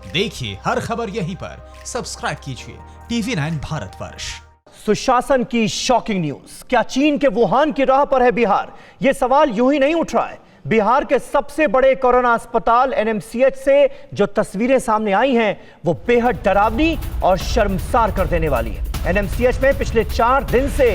देखिए हर खबर यहीं पर, सब्सक्राइब कीजिए TV9 भारतवर्ष। सुशासन की शॉकिंग न्यूज। क्या चीन के वुहान की राह पर है बिहार? यह सवाल यूं ही नहीं उठ रहा है। बिहार के सबसे बड़े कोरोना अस्पताल NMCH से जो तस्वीरें सामने आई हैं वो बेहद डरावनी और शर्मसार कर देने वाली है। NMCH में पिछले 4 दिन से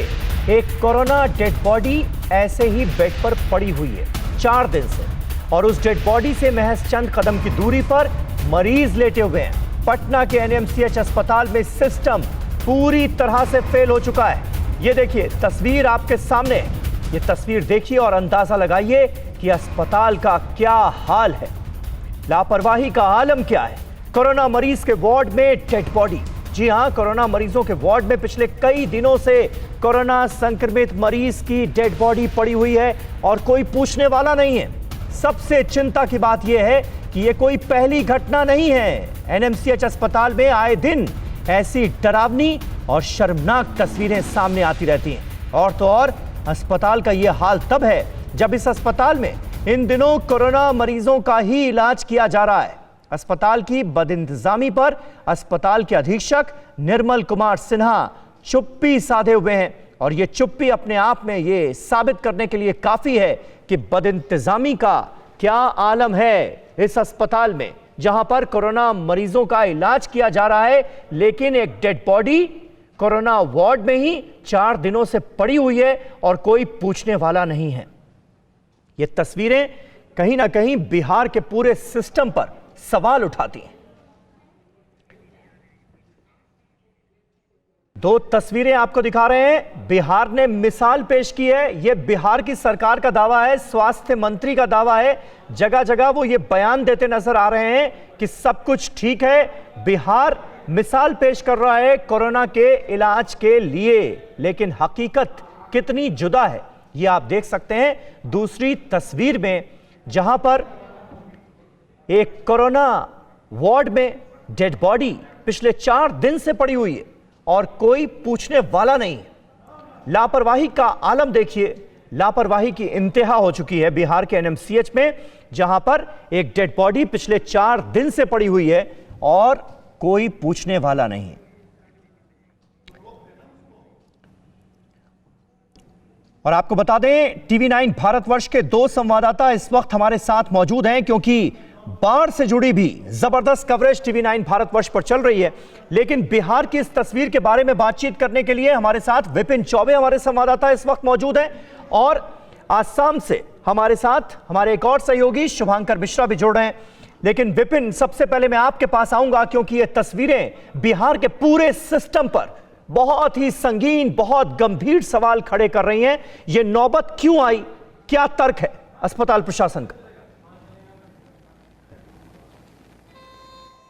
एक कोरोना डेड बॉडी ऐसे ही बेड पर पड़ी हुई है, 4 दिन से। और उस डेड बॉडी से महज चंद कदम की दूरी पर मरीज लेटे हुए हैं। पटना के NMCH अस्पताल में सिस्टम पूरी तरह से फेल हो चुका है। ये देखिए तस्वीर आपके सामने, ये तस्वीर देखिए और अंदाजा लगाइए कि अस्पताल का क्या हाल है, लापरवाही का आलम क्या है। कोरोना मरीज के वार्ड में डेड बॉडी। जी हां, कोरोना मरीजों के वार्ड में पिछले कई दिनों से कोरोना संक्रमित मरीज की डेड बॉडी पड़ी हुई है और कोई पूछने वाला नहीं है। सबसे चिंता की बात यह है कि यह कोई पहली घटना नहीं है। NMCH अस्पताल में आए दिन ऐसी डरावनी और शर्मनाक तस्वीरें सामने आती रहती हैं। और तो और अस्पताल का यह हाल तब है जब इस अस्पताल में इन दिनों कोरोना मरीजों का ही इलाज किया जा रहा है। अस्पताल की बदइंतजामी पर अस्पताल के अधीक्षक निर्मल कुमार सिन्हा चुप्पी साधे हुए हैं और यह चुप्पी अपने आप में यह साबित करने के लिए काफी है कि बदइंतजामी का क्या आलम है इस अस्पताल में, जहां पर कोरोना मरीजों का इलाज किया जा रहा है, लेकिन एक डेड बॉडी कोरोना वार्ड में ही 4 दिनों से पड़ी हुई है और कोई पूछने वाला नहीं है। ये तस्वीरें कहीं ना कहीं बिहार के पूरे सिस्टम पर सवाल उठाती हैं। 2 तस्वीरें आपको दिखा रहे हैं। बिहार ने मिसाल पेश की है। यह बिहार की सरकार का दावा है, स्वास्थ्य मंत्री का दावा है। जगह जगह वो ये बयान देते नजर आ रहे हैं कि सब कुछ ठीक है, बिहार मिसाल पेश कर रहा है कोरोना के इलाज के लिए। लेकिन हकीकत कितनी जुदा है ये आप देख सकते हैं दूसरी तस्वीर में, जहां पर एक कोरोना वार्ड में डेड बॉडी पिछले 4 दिन से पड़ी हुई है और कोई पूछने वाला नहीं है। लापरवाही का आलम देखिए, लापरवाही की इंतहा हो चुकी है बिहार के NMCH में, जहां पर एक डेड बॉडी पिछले 4 दिन से पड़ी हुई है और कोई पूछने वाला नहीं। और आपको बता दें TV9 भारतवर्ष के 2 संवाददाता इस वक्त हमारे साथ मौजूद हैं, क्योंकि बाढ़ से जुड़ी भी जबरदस्त कवरेज TV9 भारतवर्ष पर चल रही है। लेकिन बिहार की इस तस्वीर के बारे में बातचीत करने के लिए हमारे साथ विपिन चौबे हमारे संवाददाता इस वक्त मौजूद हैं और आसाम से हमारे साथ हमारे एक और सहयोगी शुभांकर मिश्रा भी जुड़ रहे हैं। लेकिन विपिन, सबसे पहले मैं आपके पास आऊंगा क्योंकि ये तस्वीरें बिहार के पूरे सिस्टम पर बहुत ही संगीन, बहुत गंभीर सवाल खड़े कर रही हैं। ये नौबत क्यों आई, क्या तर्क है अस्पताल प्रशासन का?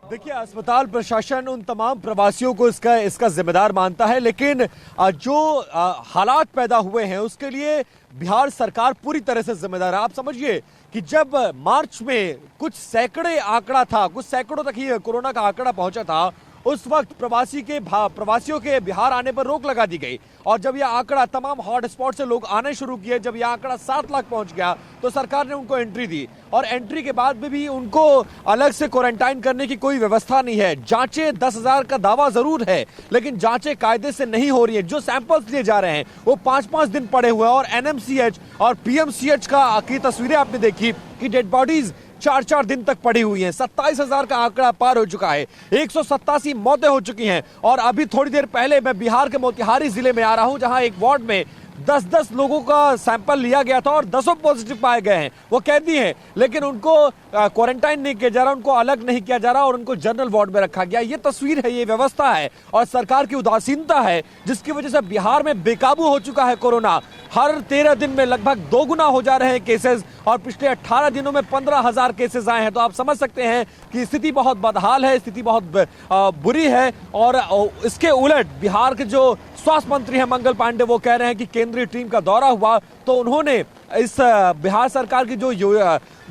देखिए, अस्पताल प्रशासन उन तमाम प्रवासियों को इसका जिम्मेदार मानता है, लेकिन जो हालात पैदा हुए हैं उसके लिए बिहार सरकार पूरी तरह से जिम्मेदार है। आप समझिए कि जब मार्च में कुछ सैकड़ों तक ही कोरोना का आंकड़ा पहुंचा था, उस वक्त प्रवासियों के बिहार आने पर रोक लगा दी गई। और जब यह आंकड़ा तमाम हॉट स्पॉट से लोग आने शुरू किए, जब यह आंकड़ा 7 लाख पहुंच गया तो सरकार ने उनको एंट्री दी। और एंट्री के बाद में भी उनको अलग से क्वारंटाइन करने की कोई व्यवस्था नहीं है। जांचें 10,000 का दावा जरूर है, लेकिन जांचें कायदे से नहीं हो रही है। जो सैंपल्स लिए जा रहे हैं वो 5-5 दिन पड़े हुए हैं। और NMCH और PMCH की तस्वीरें आपने देखी कि डेड बॉडीज 4-4 दिन तक पड़ी हुई हैं। 27,000 का आंकड़ा पार हो चुका है, 187 मौतें हो चुकी हैं। और अभी थोड़ी देर पहले मैं बिहार के मोतिहारी जिले में आ रहा हूं, जहां एक वार्ड में 10-10 लोगों का सैंपल लिया गया था और 10 पॉजिटिव पाए गए हैं। वो कैदी हैं, लेकिन उनको क्वारंटाइन नहीं किया जा रहा, उनको अलग नहीं किया जा रहा और उनको जनरल वार्ड में रखा गया। ये तस्वीर है, ये व्यवस्था है और सरकार की उदासीनता है, जिसकी वजह से बिहार में बेकाबू हो चुका है कोरोना। हर 13 दिन में लगभग 2 गुना हो जा रहे हैं केसेस और पिछले 18 दिनों में 15,000 केसेस आए हैं। तो आप समझ सकते हैं कि स्थिति बहुत बदहाल है, स्थिति बहुत बुरी है। और इसके उलट बिहार के जो स्वास्थ्य मंत्री हैं मंगल पांडे, वो कह रहे हैं कि केंद्रीय टीम का दौरा हुआ तो उन्होंने इस बिहार सरकार की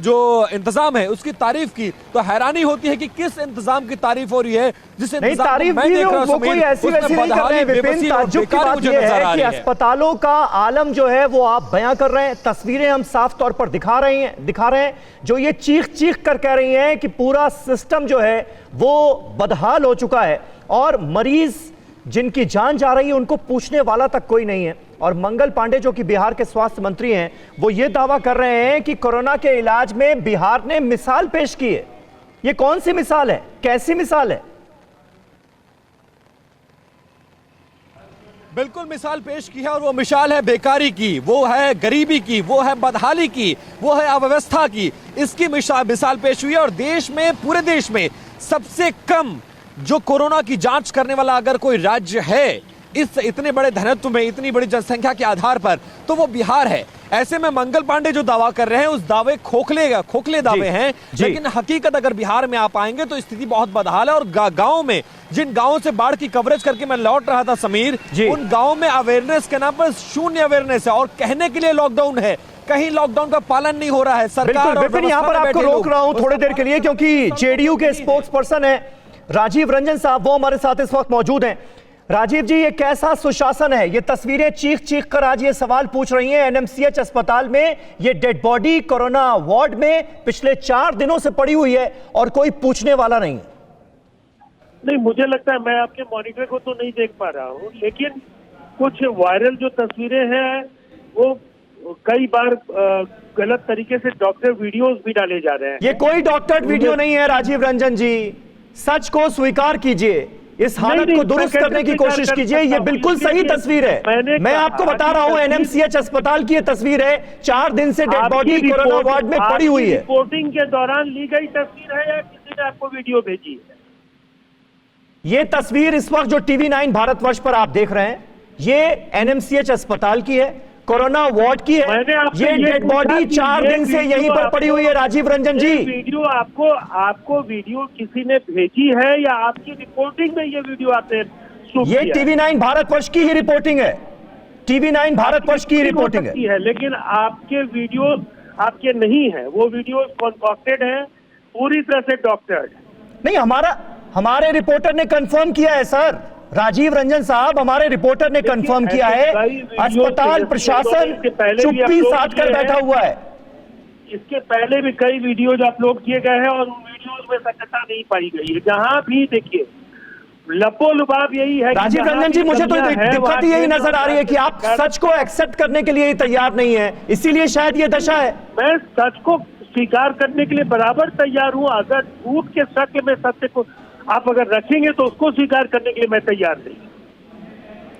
जो इंतजाम है उसकी तारीफ की, तो हैरानी होती है कि किस इंतजाम की तारीफ हो रही है जिस नहीं, तारीफ भी वो कोई ऐसी वैसी नहीं कर रहे हैं विपिन। ताज्जुब की बात यह है कि अस्पतालों का आलम जो है वो आप बयां कर रहे हैं, तस्वीरें हम साफ तौर पर दिखा रहे हैं जो ये चीख चीख कर कह रही हैं कि पूरा सिस्टम जो है वो बदहाल हो चुका है और मरीज जिनकी जान जा रही है उनको पूछने वाला तक कोई नहीं है। और मंगल पांडे जो कि बिहार के स्वास्थ्य मंत्री हैं, वो ये दावा कर रहे हैं कि कोरोना के इलाज में बिहार ने मिसाल पेश की है। ये कौन सी मिसाल है, कैसी मिसाल है? बिल्कुल मिसाल पेश की है और वो मिसाल है बेकारी की, वो है गरीबी की, वो है बदहाली की, वो है अव्यवस्था की। इसकी मिसाल पेश हुई है और देश में, पूरे देश में सबसे कम जो कोरोना की जांच करने वाला अगर कोई राज्य है इस इतने बड़े घनत्व में, इतनी बड़ी जनसंख्या के आधार पर, तो वो बिहार है। ऐसे में मंगल पांडे जो दावा कर रहे हैं उस दावे खोखले दावे हैं, लेकिन हकीकत अगर बिहार में आप आएंगे तो स्थिति बहुत बदहाल है। और गांव में, जिन गांवों से बाढ़ की कवरेज करके मैं लौट रहा था समीर, उन गांवों में अवेयरनेस के नाम पर शून्य अवेयरनेस है और कहने के लिए लॉकडाउन है, कहीं लॉकडाउन का पालन नहीं हो रहा है। सरकार बिल्कुल, यहां पर आपको रोक रहा हूं थोड़ी देर के लिए क्योंकि जेडीयू के स्पोक्स पर्सन है राजीव रंजन साहब, वो हमारे साथ इस वक्त मौजूद हैं। राजीव जी, ये कैसा सुशासन है? ये तस्वीरें चीख चीख कर आज ये सवाल पूछ रही हैं। एनएमसीएच अस्पताल में ये डेड बॉडी कोरोना वार्ड में पिछले 4 दिनों से पड़ी हुई है और कोई पूछने वाला नहीं। नहीं, मुझे लगता है, मैं आपके मॉनिटर को तो नहीं देख पा रहा हूँ, लेकिन कुछ वायरल जो तस्वीरें हैं वो कई बार गलत तरीके से डॉक्टर वीडियोस भी डाले जा रहे हैं। ये कोई डॉक्टर वीडियो नहीं है राजीव रंजन जी, सच को स्वीकार कीजिए, इस हालत को दुरुस्त करने की कोशिश कीजिए। ये बिल्कुल सही तस्वीर है। मैं आपको बता रहा हूं एनएमसीएच अस्पताल की ये तस्वीर है, 4 दिन से डेड बॉडी कोरोना वार्ड में पड़ी हुई है। रिपोर्टिंग के दौरान ली गई तस्वीर है या किसी ने आपको वीडियो भेजी है? ये तस्वीर इस वक्त जो टीवी 9 भारतवर्ष पर आप देख रहे हैं, ये एनएमसीएच अस्पताल की है, कोरोना वार्ड की है। ये डेड बॉडी 4 दिन से यहीं पर पड़ी हुई है राजीव रंजन जी। वीडियो आपको वीडियो किसी ने भेजी है या आपकी रिपोर्टिंग में ये वीडियो आपने ये टीवी 9 भारतवर्ष की ही रिपोर्टिंग है, टीवी 9 भारतवर्ष की रिपोर्टिंग है। लेकिन आपके वीडियो आपके नहीं है, वो वीडियो कॉन्कॉक्टेड है, पूरी तरह से डॉक्टर्ड। नहीं, हमारे रिपोर्टर ने कंफर्म किया है सर, राजीव रंजन साहब, हमारे रिपोर्टर ने कंफर्म किया है। अस्पताल प्रशासन चुप्पी साध कर बैठा हुआ है। इसके पहले भी कई वीडियो जो अपलोड किए गए हैं और उन वीडियोस में सत्यता नहीं पाई गई है। जहां भी देखिए लपोलुबाब यही है। राजीव रंजन जी, मुझे तो दिक्कत यही नजर आ रही है कि आप सच को एक्सेप्ट करने के लिए ही तैयार नहीं है, इसीलिए शायद ये दशा है। मैं सच को स्वीकार करने के लिए बराबर तैयार हूं। अगर झूठ के शक में सत्य को आप अगर रखेंगे तो उसको स्वीकार करने के लिए मैं तैयार नहीं।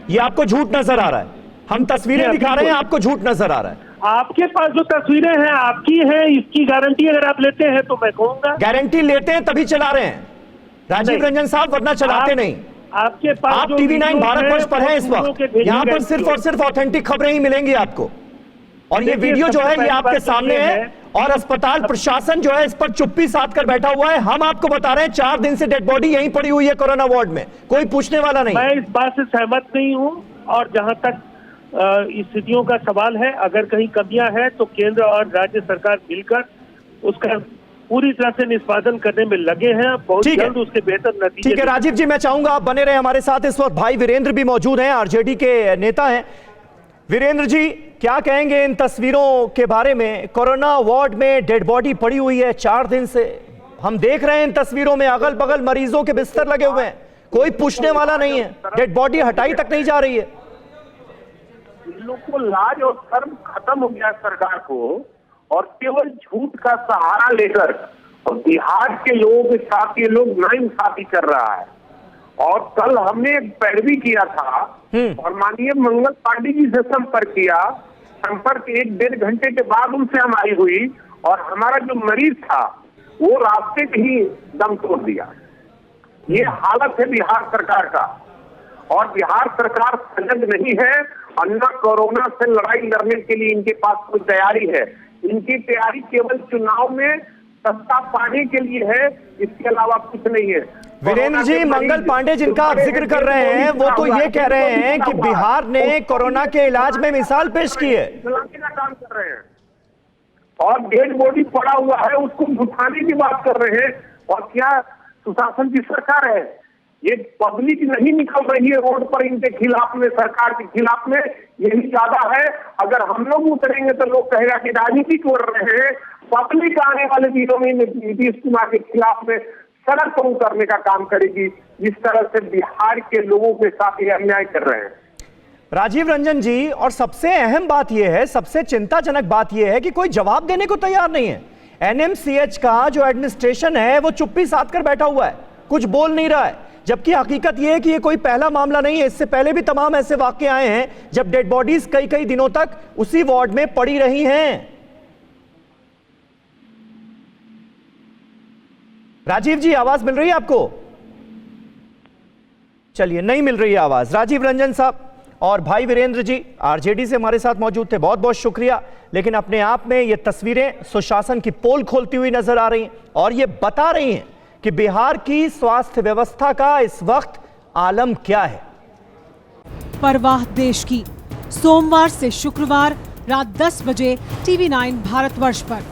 ये आपको झूठ नजर आ रहा है, हम तस्वीरें दिखा रहे हैं, आपको झूठ नजर आ रहा है। आपके पास जो तस्वीरें हैं आपकी हैं, इसकी गारंटी अगर आप लेते हैं तो मैं कहूंगा। गारंटी लेते हैं तभी चला रहे हैं राजीव रंजन साहब, वरना चलाते नहीं। आपके पास आप टीवी 9 भारतवर्ष पर हैं इस वक्त, यहाँ पर सिर्फ और सिर्फ ऑथेंटिक खबरें ही मिलेंगी आपको। और ये वीडियो जो है ये आपके सामने है और अस्पताल प्रशासन जो है इस पर चुप्पी साध कर बैठा हुआ है। हम आपको बता रहे हैं 4 दिन से डेड बॉडी यहीं पड़ी हुई है कोरोना वार्ड में, कोई पूछने वाला नहीं। मैं इस बात से सहमत नहीं हूं और जहां तक स्थितियों का सवाल है, अगर कहीं कमियां हैं तो केंद्र और राज्य सरकार मिलकर उसका पूरी तरह से निष्पादन करने में लगे हैं। बहुत जल्द उसके बेहतर नतीजे। ठीक है राजीव जी, मैं चाहूंगा आप बने रहे हमारे साथ। इस वक्त भाई वीरेंद्र भी मौजूद हैं, आरजेडी के नेता हैं। वीरेंद्र जी, क्या कहेंगे इन तस्वीरों के बारे में? कोरोना वार्ड में डेड बॉडी पड़ी हुई है 4 दिन से, हम देख रहे हैं इन तस्वीरों में अगल बगल मरीजों के बिस्तर लगे हुए हैं, कोई पूछने वाला नहीं है, डेड बॉडी हटाई तक नहीं जा रही है। लोग को लाज और शर्म खत्म हो गया सरकार को, और केवल झूठ का सहारा लेकर और बिहार के लोग साथ ये लोग नाइंसाफी कर रहा है। और कल हमने एक पैरवी किया था और माननीय मंगल पांडे जी से संपर्क किया। संपर्क 1-1.5 घंटे के बाद उनसे हमारी हुई और हमारा जो मरीज था वो रास्ते में ही दम तोड़ दिया। ये हालत है बिहार सरकार का, और बिहार सरकार सजग नहीं है और न कोरोना से लड़ाई लड़ने के लिए इनके पास कोई तैयारी है। इनकी तैयारी केवल चुनाव में सत्ता पाने के लिए है, इसके अलावा कुछ नहीं है। वीरेंद्र जी, मंगल पांडे जिनका आप जिक्र कर रहे हैं वो तो ये कह रहे हैं कि बिहार ने कोरोना के इलाज में मिसाल पेश की है। का काम कर रहे हैं और डेड बॉडी पड़ा हुआ है उसको उठाने की बात कर रहे हैं। और क्या सुशासन की सरकार है? ये पब्लिक नहीं निकल रही है रोड पर इनके खिलाफ में, सरकार के खिलाफ में, यही ज्यादा है। अगर हम लोग उतरेंगे तो लोग कहेगा कि राजनीति कर रहे हैं। पब्लिक आने वाले दिनों में नीतीश कुमार के खिलाफ में सड़क पर उतरने का काम करेगी, जिस तरह से बिहार के लोगों के साथ ये अन्याय कर रहे हैं। राजीव रंजन जी, और सबसे अहम बात यह है, सबसे चिंताजनक बात यह है कि कोई जवाब देने को तैयार नहीं है। एनएमसीएच का जो एडमिनिस्ट्रेशन है वो चुप्पी साध कर बैठा हुआ है, कुछ बोल नहीं रहा है। जबकि हकीकत यह है कि ये कोई पहला मामला नहीं है, इससे पहले भी तमाम ऐसे वाकये आए हैं जब डेड बॉडीज कई कई दिनों तक उसी वार्ड में पड़ी रही हैं। राजीव जी, आवाज मिल रही है आपको? चलिए, नहीं मिल रही है आवाज। राजीव रंजन साहब और भाई वीरेंद्र जी आरजेडी से हमारे साथ मौजूद थे, बहुत बहुत शुक्रिया। लेकिन अपने आप में ये तस्वीरें सुशासन की पोल खोलती हुई नजर आ रही हैं और ये बता रही हैं कि बिहार की स्वास्थ्य व्यवस्था का इस वक्त आलम क्या है। परवाह देश की, सोमवार से शुक्रवार रात 10 बजे TV9 भारतवर्ष पर।